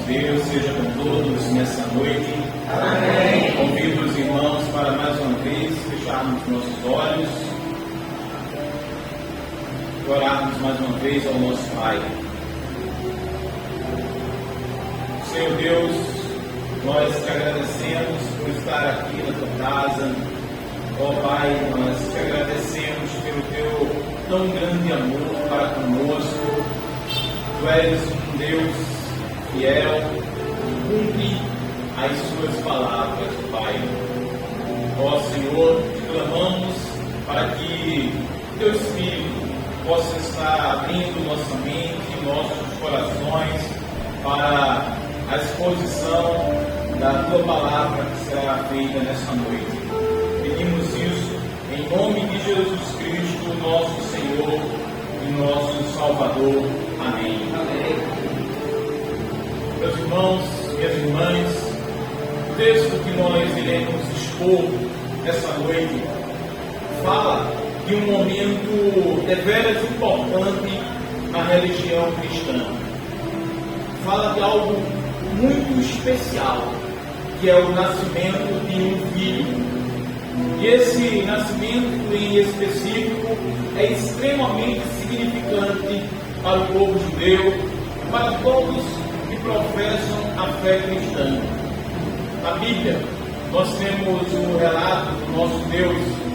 Deus seja com todos nessa noite. Amém. Convido os irmãos para mais uma vez fecharmos nossos olhos e orarmos mais uma vez ao nosso Pai. Senhor Deus, nós te agradecemos por estar aqui na tua casa. Ó Pai, nós te agradecemos pelo teu tão grande amor para conosco. Tu és um Deus fiel, que cumpre as suas palavras, Pai. Ó Senhor, te clamamos para que teu Espírito possa estar abrindo nossa mente, nossos corações para a exposição da tua palavra que será feita nessa noite. Pedimos isso em nome de Jesus Cristo, nosso Senhor e nosso Salvador. Amém. Amém. Meus irmãos, minhas irmãs, o texto que nós iremos expor nessa noite fala de um momento deveras importante na religião cristã. Fala de algo muito especial, que é o nascimento de um filho. E esse nascimento em específico é extremamente significante para o povo judeu, para todos que professam a fé cristã. Na Bíblia, nós temos o relato do nosso Deus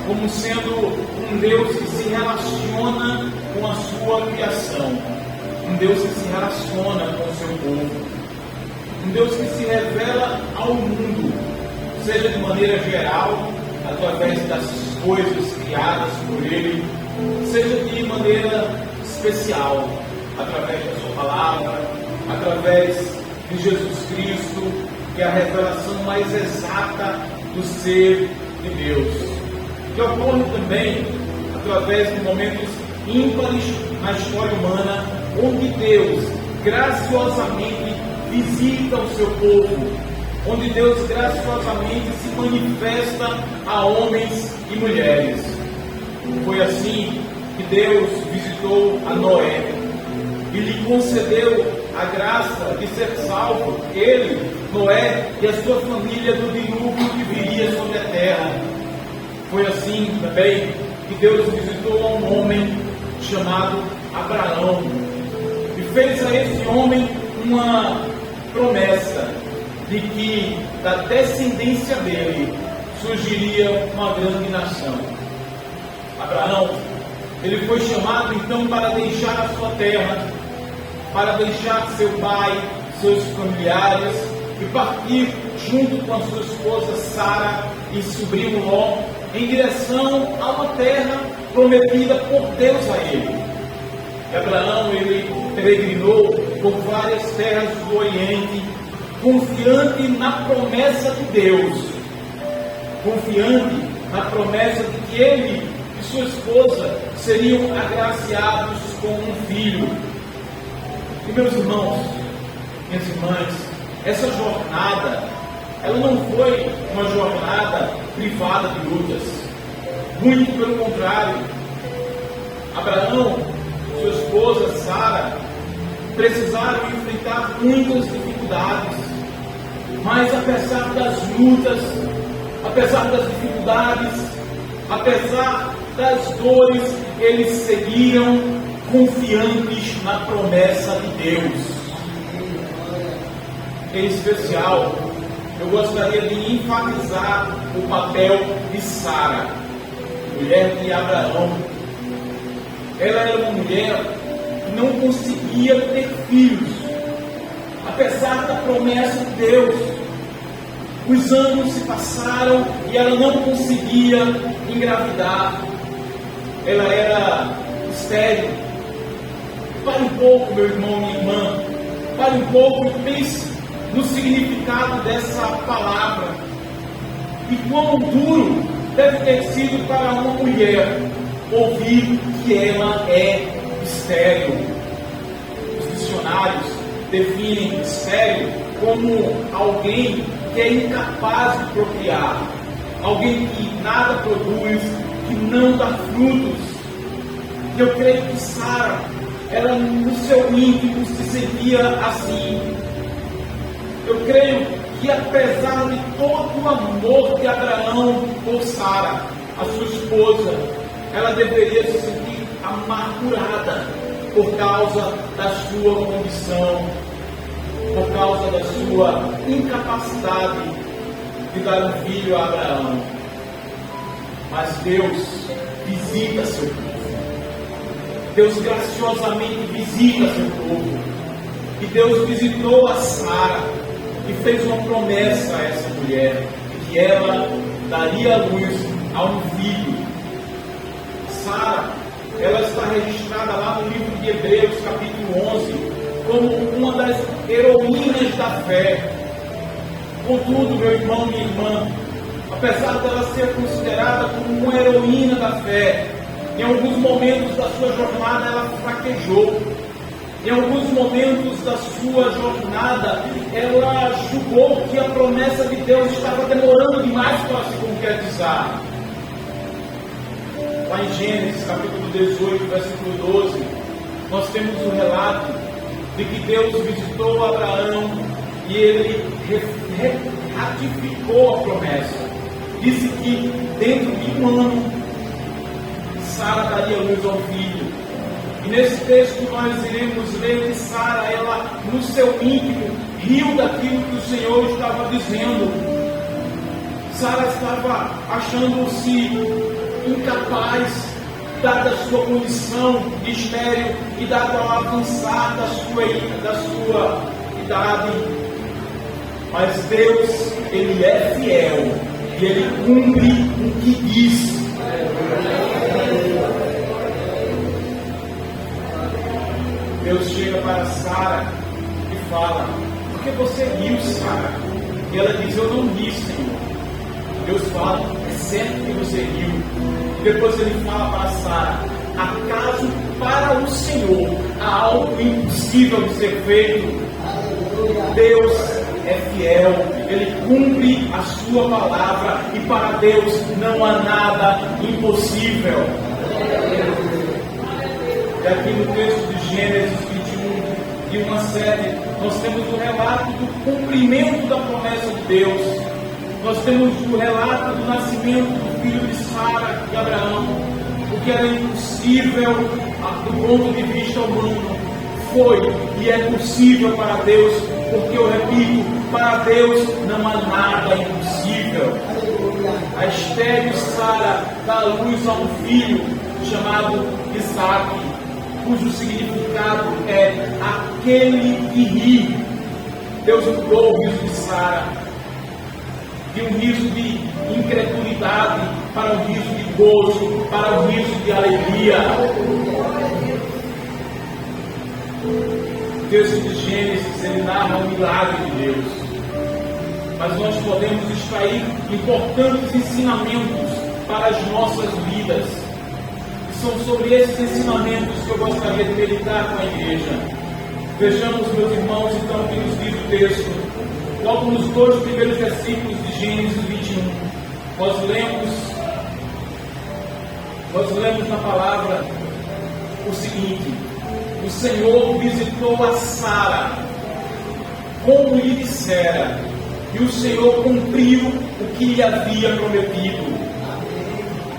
como sendo um Deus que se relaciona com a sua criação, um Deus que se relaciona com o seu povo, um Deus que se revela ao mundo, seja de maneira geral, através das coisas criadas por Ele, seja de maneira especial, através da sua palavra, através de Jesus Cristo, que é a revelação mais exata do ser de Deus, que ocorre também através de momentos ímpares na história humana, onde Deus graciosamente visita o seu povo, onde Deus graciosamente se manifesta a homens e mulheres. Foi assim que Deus visitou a Noé e lhe concedeu a graça de ser salvo, ele, Noé e a sua família, do dilúvio que viria sobre a terra. Foi assim também que Deus visitou a um homem chamado Abraão e fez a esse homem uma promessa de que da descendência dele surgiria uma grande nação. Abraão, ele foi chamado então para deixar a sua terra, para deixar seu pai, seus familiares e partir junto com a sua esposa Sara e sobrinho Ló em direção a uma terra prometida por Deus a ele. Abraão, ele peregrinou por várias terras do Oriente, confiante na promessa de Deus, confiante na promessa de que ele e sua esposa seriam agraciados com um filho. E meus irmãos, minhas irmãs, essa jornada, ela não foi uma jornada privada de lutas. Muito pelo contrário. Abraão, sua esposa Sara, precisaram enfrentar muitas dificuldades. Mas apesar das lutas, apesar das dificuldades, apesar das dores, eles seguiram confiantes na promessa de Deus. Em especial, eu gostaria de enfatizar o papel de Sara, mulher de Abraão. Ela era uma mulher que não conseguia ter filhos, apesar da promessa de Deus. Os anos se passaram e ela não conseguia engravidar. Ela era estéril. Pare um pouco, meu irmão, minha irmã. Pare um pouco e pense no significado dessa palavra. E quão duro deve ter sido para uma mulher ouvir que ela é estéril. Os dicionários definem estéril como alguém que é incapaz de procriar, alguém que nada produz, que não dá frutos. E eu creio que Sara, ela no seu íntimo se sentia assim. Eu creio que apesar de todo o amor de Abraão por Sara, a sua esposa, ela deveria se sentir amargurada por causa da sua condição, por causa da sua incapacidade de dar um filho a Abraão. Mas Deus visita seu povo. Deus graciosamente visita seu povo. E Deus visitou a Sara e fez uma promessa a essa mulher, que ela daria à luz a um filho. Sara, ela está registrada lá no livro de Hebreus, capítulo 11, como uma das heroínas da fé. Contudo, meu irmão, minha irmã, apesar dela ser considerada como uma heroína da fé, em alguns momentos da sua jornada ela fraquejou. Em alguns momentos da sua jornada, ela julgou que a promessa de Deus estava demorando demais para se concretizar. Lá em Gênesis, capítulo 18, versículo 12, nós temos um relato de que Deus visitou Abraão e ele ratificou a promessa. Disse que dentro de um ano, Sara daria luz ao filho. E nesse texto nós iremos ver que Sara, ela no seu íntimo, riu daquilo que o Senhor estava dizendo. Sara estava achando-se incapaz, dada a sua condição de estéril e dado ao avançar da sua idade. Mas Deus, Ele é fiel e Ele cumpre o que diz. Deus chega para Sara e fala: por que você riu, Sara? E ela diz: eu não ri, Senhor. Deus fala: é certo que você riu. E depois ele fala para Sara: acaso para o Senhor há algo impossível de ser feito? Deus é fiel, Ele cumpre a sua palavra e para Deus não há nada impossível. E aqui no texto de Gênesis 21, de 1 a 7, nós temos o relato do cumprimento da promessa de Deus. Nós temos o relato do nascimento do filho de Sara e Abraão. O que era impossível do ponto de vista humano foi e é possível para Deus, porque eu repito, para Deus não há nada impossível. A estéril Sara dá luz a um filho chamado Isaac, cujo significado é aquele que ri. Deus mudou o riso de Sara de um riso de incredulidade para um riso de gozo, para um riso de alegria. O texto de Gênesis, ele narra o milagre de Deus. Mas nós podemos extrair importantes ensinamentos para as nossas vidas. E são sobre esses ensinamentos que eu gostaria de meditar com a igreja. Vejamos, meus irmãos, então, o que nos diz o texto. Logo nos 2 primeiros versículos de Gênesis 21, nós lemos na palavra o seguinte: o Senhor visitou a Sara, como lhe dissera, e o Senhor cumpriu o que lhe havia prometido.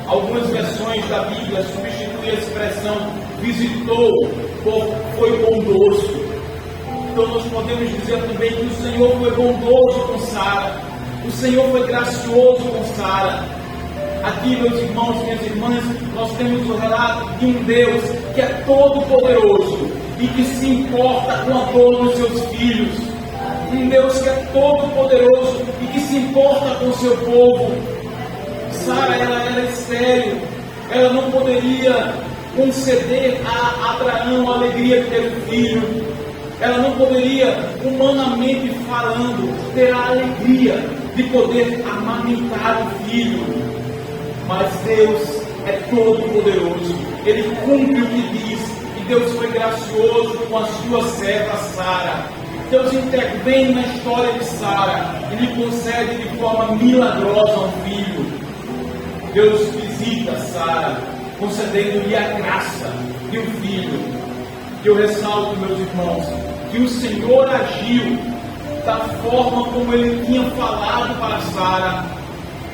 Algumas versões da Bíblia substituem a expressão visitou por foi bondoso. Então nós podemos dizer também que o Senhor foi bondoso com Sara, o Senhor foi gracioso com Sara. Aqui, meus irmãos e minhas irmãs, nós temos o relato de um Deus que é todo poderoso e que se importa com a dor dos seus filhos. Um Deus que é todo poderoso e que se importa com o seu povo. Sara, ela era estéril, ela não poderia conceder a Abraão a alegria de ter um filho. Ela não poderia, humanamente falando, ter a alegria de poder amamentar o filho. Mas Deus é todo poderoso, Ele cumpre o que diz, e Deus foi gracioso com a sua serva Sara. Deus intervém na história de Sara e lhe concede de forma milagrosa um filho. Deus visita Sara, concedendo-lhe a graça de um filho. E eu ressalto, meus irmãos, que o Senhor agiu da forma como Ele tinha falado para Sara.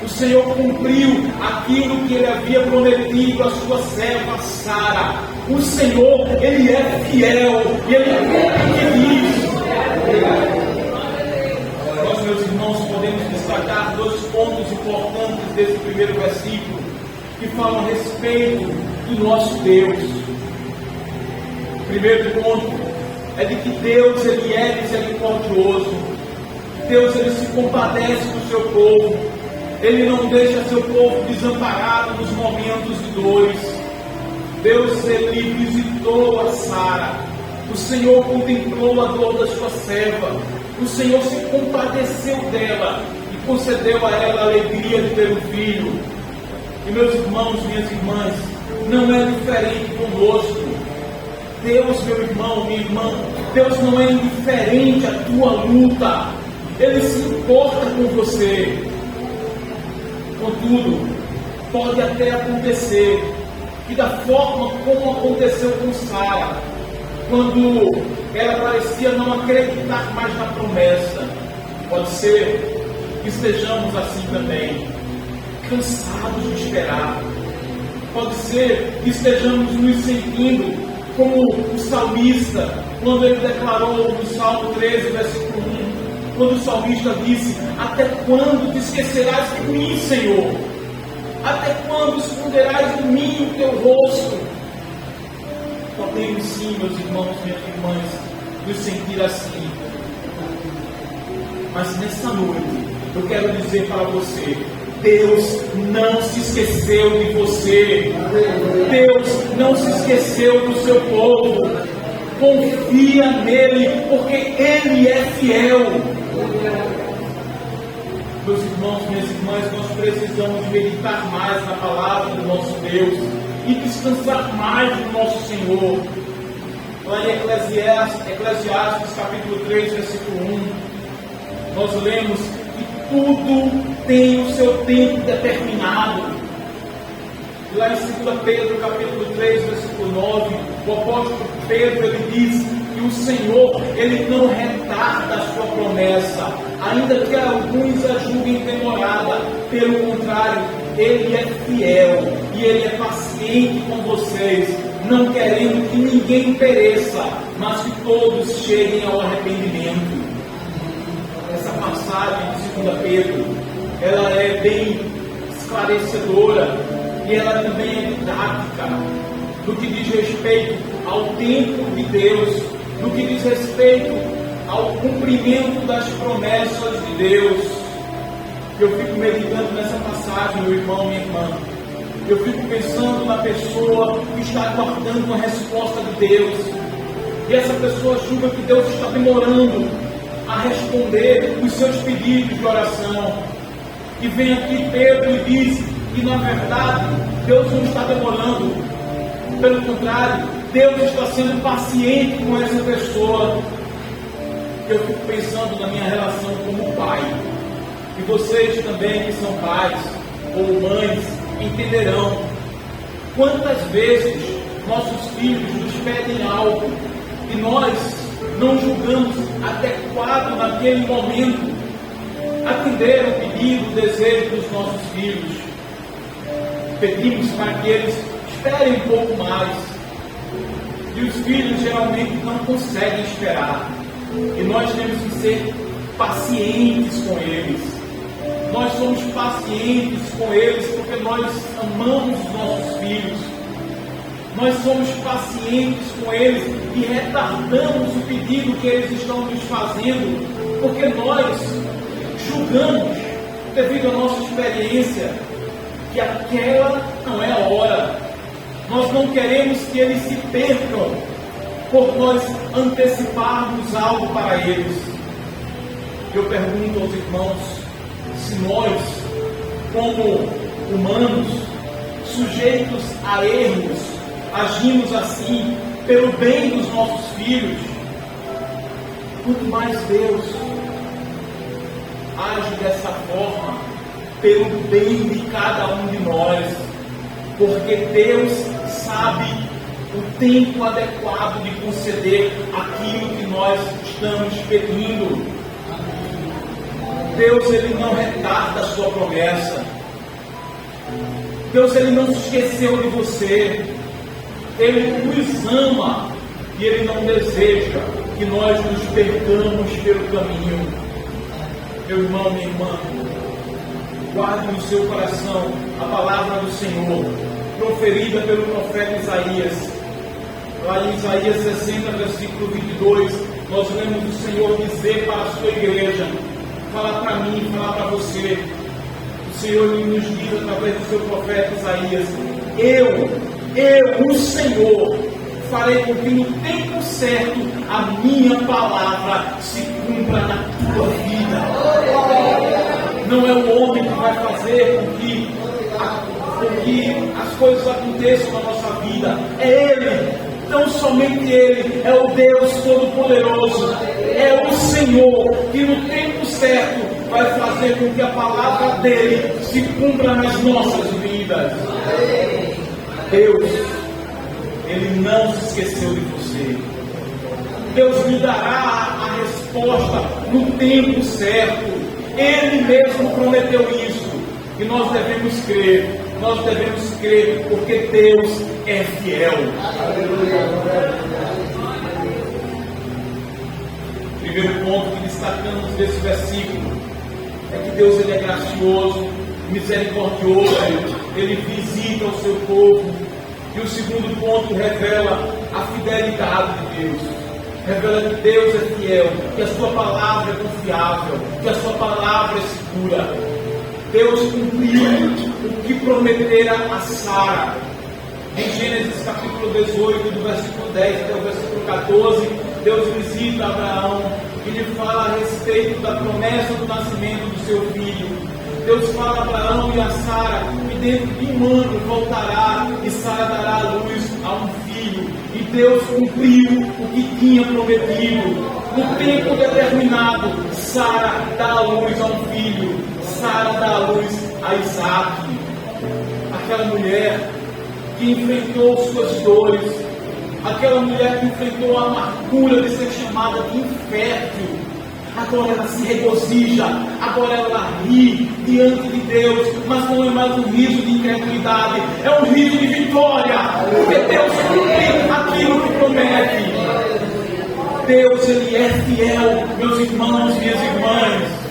O Senhor cumpriu aquilo que Ele havia prometido à sua serva Sara. O Senhor, Ele é fiel e Ele cumpre o que diz. Nós, meus irmãos, podemos destacar 2 pontos importantes desse primeiro versículo, que falam a respeito do nosso Deus. O primeiro ponto é de que Deus, Ele é misericordioso. Deus, Ele se compadece do seu povo. Ele não deixa seu povo desamparado nos momentos de dores. Deus, Ele visitou a Sara. O Senhor contemplou a dor da sua serva. O Senhor se compadeceu dela e concedeu a ela a alegria de ter um filho. E meus irmãos, minhas irmãs, não é diferente conosco. Deus, meu irmão, minha irmã, Deus não é indiferente à tua luta. Ele se importa com você. Contudo, pode até acontecer que da forma como aconteceu com Sara, quando ela parecia não acreditar mais na promessa, pode ser que estejamos assim também, cansados de esperar. Pode ser que estejamos nos sentindo como o salmista, quando ele declarou no Salmo 13, versículo 1, quando o salmista disse: até quando te esquecerás de mim, Senhor? Até quando esconderás de mim o teu rosto? Podemos sim, meus irmãos, minhas irmãs, nos sentir assim. Mas nessa noite, eu quero dizer para você: Deus não se esqueceu de você. Deus não se esqueceu do seu povo. Confia nele, porque Ele é fiel. Meus irmãos, minhas irmãs, nós precisamos meditar mais na palavra do nosso Deus e descansar mais no nosso Senhor. Lá em Eclesiastes capítulo 3, versículo 1, nós lemos que tudo tem o seu tempo determinado. E lá em 2 Pedro capítulo 3, versículo 9, o apóstolo Pedro, ele diz que o Senhor, Ele não retarda a sua promessa, ainda que alguns a julguem demorada. Pelo contrário, Ele é fiel e Ele é paciente com vocês, não querendo que ninguém pereça, mas que todos cheguem ao arrependimento. Essa passagem de 2 Pedro, ela é bem esclarecedora e ela também é didática no que diz respeito ao tempo de Deus, no que diz respeito ao cumprimento das promessas de Deus. Eu fico meditando nessa passagem, meu irmão, minha irmã. Eu fico pensando na pessoa que está aguardando uma resposta de Deus. E essa pessoa julga que Deus está demorando a responder os seus pedidos de oração. E vem aqui Pedro e diz que, na verdade, Deus não está demorando. Pelo contrário, Deus está sendo paciente com essa pessoa. Eu fico pensando na minha relação como pai. E vocês também que são pais ou mães entenderão quantas vezes nossos filhos nos pedem algo e nós não julgamos adequado naquele momento atender o pedido, o desejo dos nossos filhos. Pedimos para que eles esperem um pouco mais. E os filhos geralmente não conseguem esperar. E nós temos que ser pacientes com eles. Nós somos pacientes com eles porque nós amamos os nossos filhos. Nós somos pacientes com eles e retardamos o pedido que eles estão nos fazendo, porque nós julgamos, devido à nossa experiência, que aquela não é a hora. Nós não queremos que eles se percam por nós anteciparmos algo para eles. Eu pergunto aos irmãos, se nós, como humanos, sujeitos a erros, agimos assim pelo bem dos nossos filhos, quanto mais Deus age dessa forma pelo bem de cada um de nós, porque Deus sabe o tempo adequado de conceder aquilo que nós estamos pedindo. Deus, Ele não retarda a sua promessa. Deus, Ele não se esqueceu de você. Ele nos ama e Ele não deseja que nós nos percamos pelo caminho. Meu irmão, minha irmã, guarde no seu coração a palavra do Senhor, proferida pelo profeta Isaías. Lá em Isaías 60, versículo 22, nós vemos o Senhor dizer para a sua igreja, falar para mim, falar para você. O Senhor nos diz através do seu profeta Isaías: eu, o Senhor, farei com que no tempo certo a minha palavra se cumpra na tua vida. Não é o homem que vai fazer com que as coisas aconteçam na nossa vida, é Ele. Então somente Ele é o Deus Todo-Poderoso, é o Senhor que no tempo certo vai fazer com que a palavra dEle se cumpra nas nossas vidas. Deus, Ele não se esqueceu de você. Deus lhe dará a resposta no tempo certo. Ele mesmo prometeu isso e nós devemos crer. Nós devemos crer porque Deus é fiel. Primeiro ponto que destacamos desse versículo é que Deus, Ele é gracioso, misericordioso, Ele visita o seu povo. E o segundo ponto revela a fidelidade de Deus. Revela que Deus é fiel, que a sua palavra é confiável, que a sua palavra é segura. Deus cumpriu o que prometera a Sara. Em Gênesis capítulo 18, do versículo 10 até o versículo 14, Deus visita Abraão e lhe fala a respeito da promessa do nascimento do seu filho. Deus fala a Abraão e a Sara que dentro de um ano voltará e Sara dará à luz a um filho. E Deus cumpriu o que tinha prometido. No tempo determinado, Sara dá à luz a um filho. Sara dá à luz a Isaac. Aquela mulher que enfrentou suas dores, aquela mulher que enfrentou a amargura de ser chamada de infértil, agora ela se regozija, agora ela ri diante de Deus, mas não é mais um riso de incredulidade, é um riso de vitória, porque Deus cumpre aquilo que promete. Deus, Ele é fiel, meus irmãos e minhas irmãs.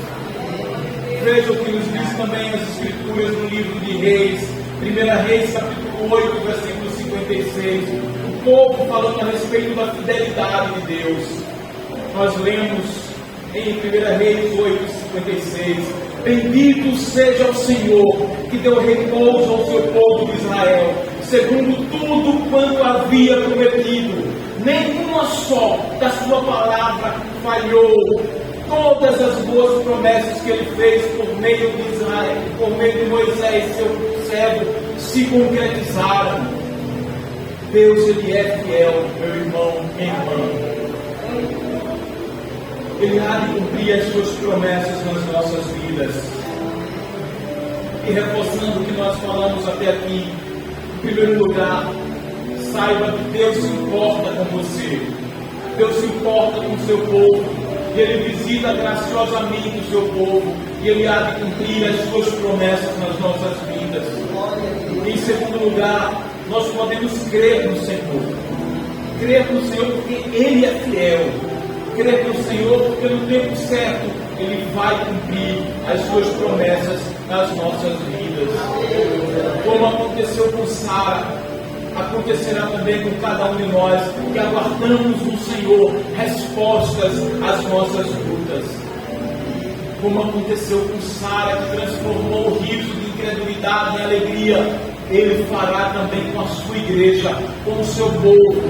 Veja o que nos diz também as Escrituras no livro de Reis, 1 Reis, capítulo 8, versículo 56. O povo falando a respeito da fidelidade de Deus. Nós lemos em 1 Reis 8, 56. Bendito seja o Senhor, que deu repouso ao seu povo de Israel, segundo tudo quanto havia prometido. Nenhuma só da sua palavra falhou. Todas as boas promessas que Ele fez por meio de Israel, por meio de Moisés, seu servo, se concretizaram. Deus, Ele é fiel, meu irmão, minha irmã. Ele há de cumprir as suas promessas nas nossas vidas. E reforçando o que nós falamos até aqui, em primeiro lugar, saiba que Deus se importa com você. Deus se importa com o seu povo. E Ele visita graciosamente o seu povo. E Ele há de cumprir as suas promessas nas nossas vidas. E em segundo lugar, nós podemos crer no Senhor. Crer no Senhor porque Ele é fiel. Crer no Senhor porque no tempo certo Ele vai cumprir as suas promessas nas nossas vidas. Como aconteceu com Sara, acontecerá também com cada um de nós que aguardamos no Senhor respostas às nossas lutas. Como aconteceu com Sara, que transformou o riso de incredulidade em alegria, Ele fará também com a sua igreja, com o seu povo.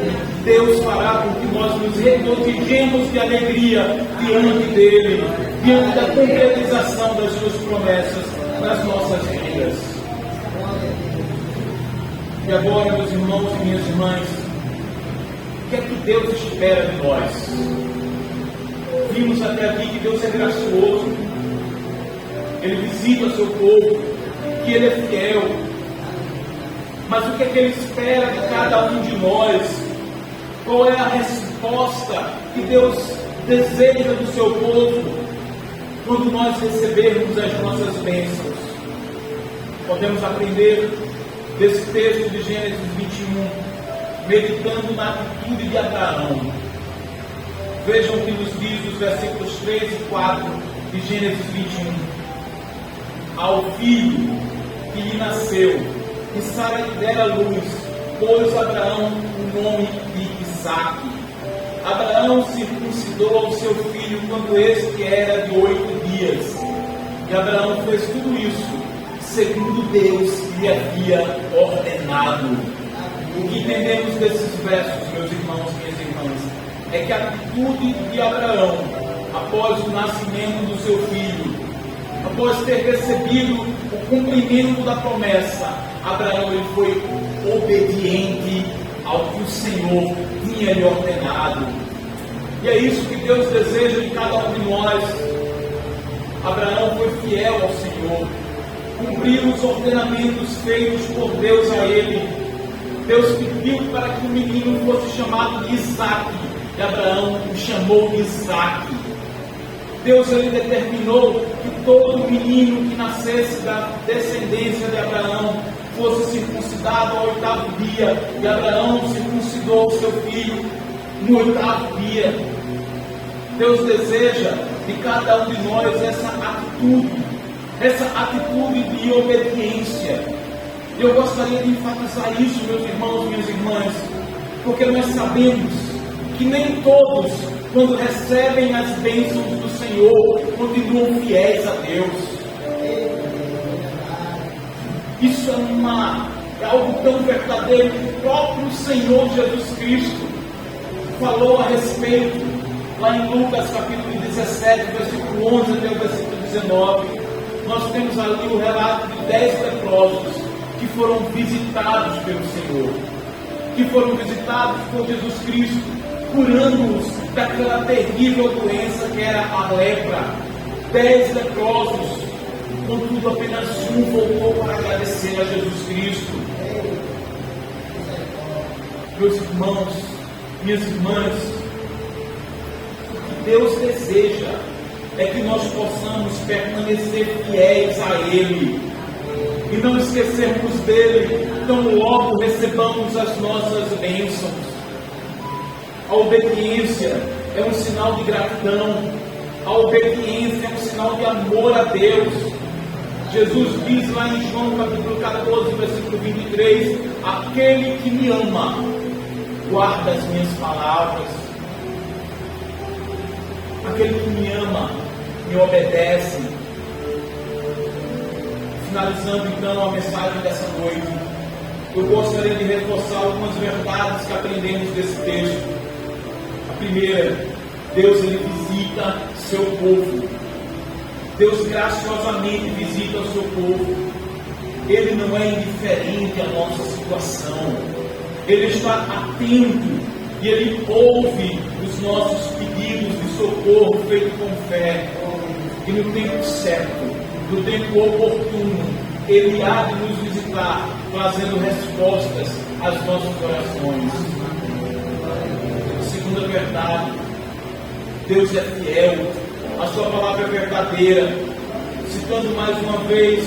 Deus fará com que nós nos regozijemos de alegria diante dEle, diante da concretização das suas promessas nas nossas vidas. E agora, meus irmãos e minhas irmãs, o que é que Deus espera de nós? Vimos até aqui que Deus é gracioso, Ele visita o seu povo, que Ele é fiel. Mas o que é que Ele espera de cada um de nós? Qual é a resposta que Deus deseja do seu povo? quando nós recebermos as nossas bênçãos. Podemos aprender desse texto de Gênesis 21, meditando na atitude de Abraão. Vejam o que nos diz os versículos 3 e 4 de Gênesis 21. Ao filho que lhe nasceu, e Sara lhe dera luz, pôs Abraão o nome de Isaque. Abraão circuncidou ao seu filho quando este era de 8 dias. E Abraão fez tudo isso segundo Deus lhe havia ordenado. O que entendemos desses versos, meus irmãos e minhas irmãs, é que a atitude de Abraão, após o nascimento do seu filho, após ter recebido o cumprimento da promessa, Abraão ele foi obediente ao que o Senhor tinha lhe ordenado. E é isso que Deus deseja de cada um de nós. Abraão foi fiel ao Senhor, cumpriu os ordenamentos feitos por Deus a ele. Deus pediu para que o menino fosse chamado de Isaque, e Abraão o chamou de Isaque. Deus ele determinou que todo menino que nascesse da descendência de Abraão fosse circuncidado ao 8º dia, e Abraão circuncidou o seu filho no 8º dia. Deus deseja de cada um de nós essa atitude de obediência. Eu gostaria de enfatizar isso, meus irmãos e minhas irmãs, porque nós sabemos que nem todos, quando recebem as bênçãos do Senhor, continuam fiéis a Deus. Isso é algo tão verdadeiro que o próprio Senhor Jesus Cristo falou a respeito, lá em Lucas capítulo 17, versículo 11 até o versículo 19. Nós temos ali o relato de 10 leprosos que foram visitados pelo Senhor, que foram visitados por Jesus Cristo, curando-os daquela terrível doença que era a lepra. 10 leprosos, contudo apenas um voltou para agradecer a Jesus Cristo. Meus irmãos, minhas irmãs, o que Deus deseja é que nós possamos permanecer fiéis a Ele e não esquecermos dele tão logo recebamos as nossas bênçãos. A obediência é um sinal de gratidão, a obediência é um sinal de amor a Deus. Jesus diz lá em João capítulo 14, versículo 23, aquele que me ama, guarda as minhas palavras. Aquele que me ama, me obedece. Finalizando então a mensagem dessa noite, eu gostaria de reforçar algumas verdades que aprendemos desse texto. A primeira, Deus ele visita seu povo. Deus graciosamente visita o seu povo. Ele não é indiferente à nossa situação. Ele está atento e ele ouve os nossos pedidos de socorro feito com fé. E no tempo certo, no tempo oportuno, ele há de nos visitar, trazendo respostas às nossas orações. Segunda verdade, Deus é fiel, a sua palavra é verdadeira. Citando mais uma vez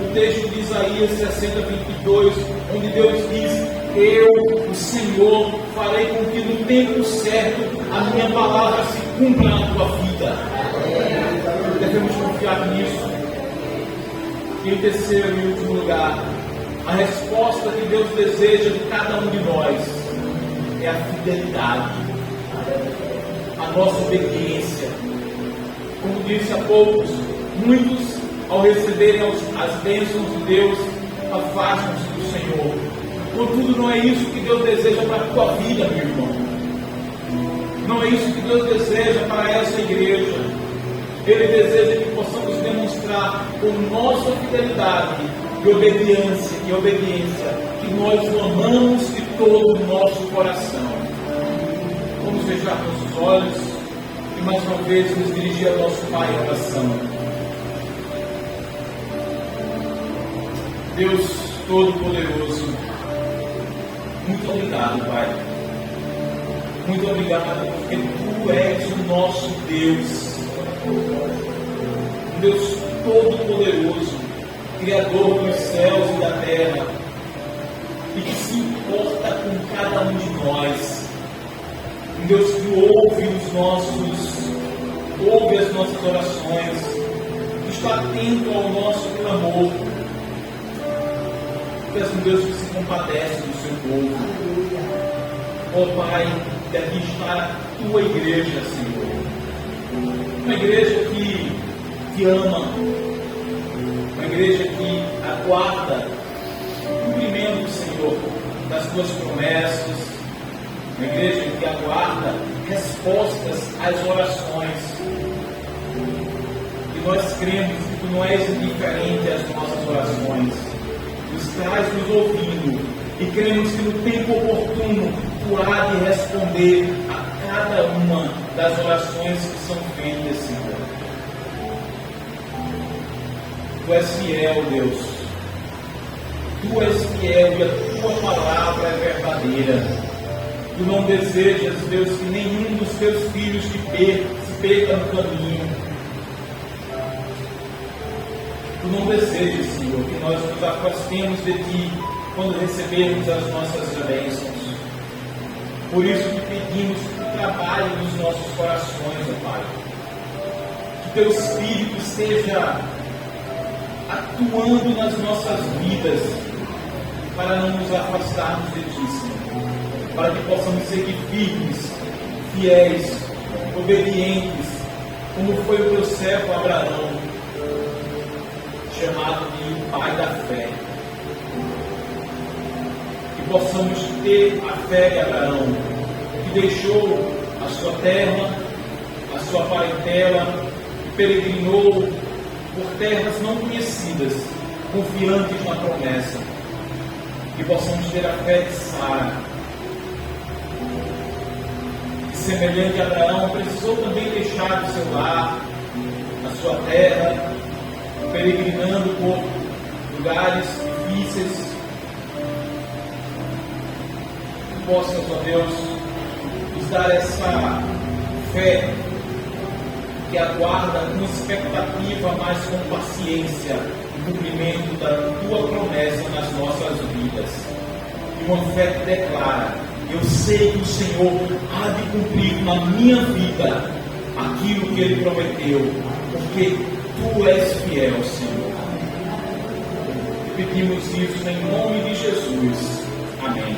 o texto de Isaías 60:22, onde Deus diz: eu, o Senhor, farei com que no tempo certo a minha palavra se cumpra na tua vida. Devemos confiar nisso. E em terceiro e último lugar, a resposta que Deus deseja de cada um de nós é a fidelidade, a nossa obediência. Como disse há poucos, muitos, ao receberem as bênçãos de Deus, afastam-se do Senhor. Contudo, não é isso que Deus deseja para a tua vida, meu irmão. Não é isso que Deus deseja para essa igreja. Ele deseja que possamos demonstrar com nossa fidelidade e obediência que nós o amamos de todo o nosso coração. Vamos fechar nossos olhos e mais uma vez nos dirigir ao nosso Pai em oração. Deus Todo-Poderoso, muito obrigado, Pai. Muito obrigado porque Tu és o nosso Deus. um Deus todo-poderoso, Criador dos céus e da terra, e que se importa com cada um de nós. Um Deus que ouve as nossas orações, que está atento ao nosso clamor. Tu és um Deus que se compadece do seu povo. Ó Pai, que aqui está a tua igreja, Senhor. Uma igreja que te ama, uma igreja que aguarda o cumprimento, Senhor, das tuas promessas, uma igreja que aguarda respostas às orações. E nós cremos que tu não és indiferente às nossas orações, tu estás nos ouvindo e cremos que no tempo oportuno tu há de responder a cada uma das orações que são feitas, Senhor. Tu és fiel, Deus. Tu és fiel e a tua palavra é verdadeira. Tu não desejas, Deus, que nenhum dos teus filhos se perca no caminho. Tu não desejas, Senhor, que nós nos afastemos de Ti quando recebermos as nossas bênçãos. Por isso te pedimos que tu trabalhe nos nossos corações, ó Pai. Que Teu Espírito esteja atuando nas nossas vidas para não nos afastarmos de Ti, Senhor. Para que possamos seguir firmes, fiéis, obedientes, como foi o teu servo Abraão, chamado de pai da fé. Que possamos ter a fé de Abraão, que deixou a sua terra, a sua parentela, e peregrinou por terras não conhecidas, confiantes na promessa. Que possamos ter a fé de Sara, semelhante a Abraão, precisou também deixar o seu lar, a sua terra, peregrinando por lugares difíceis. Que possas, ó Deus, nos dar essa fé que aguarda com expectativa, mas com paciência, o cumprimento da tua promessa nas nossas vidas. E uma fé que declara: eu sei que o Senhor há de cumprir na minha vida aquilo que Ele prometeu, porque Tu és fiel, Senhor. Pedimos isso em nome de Jesus. Amém.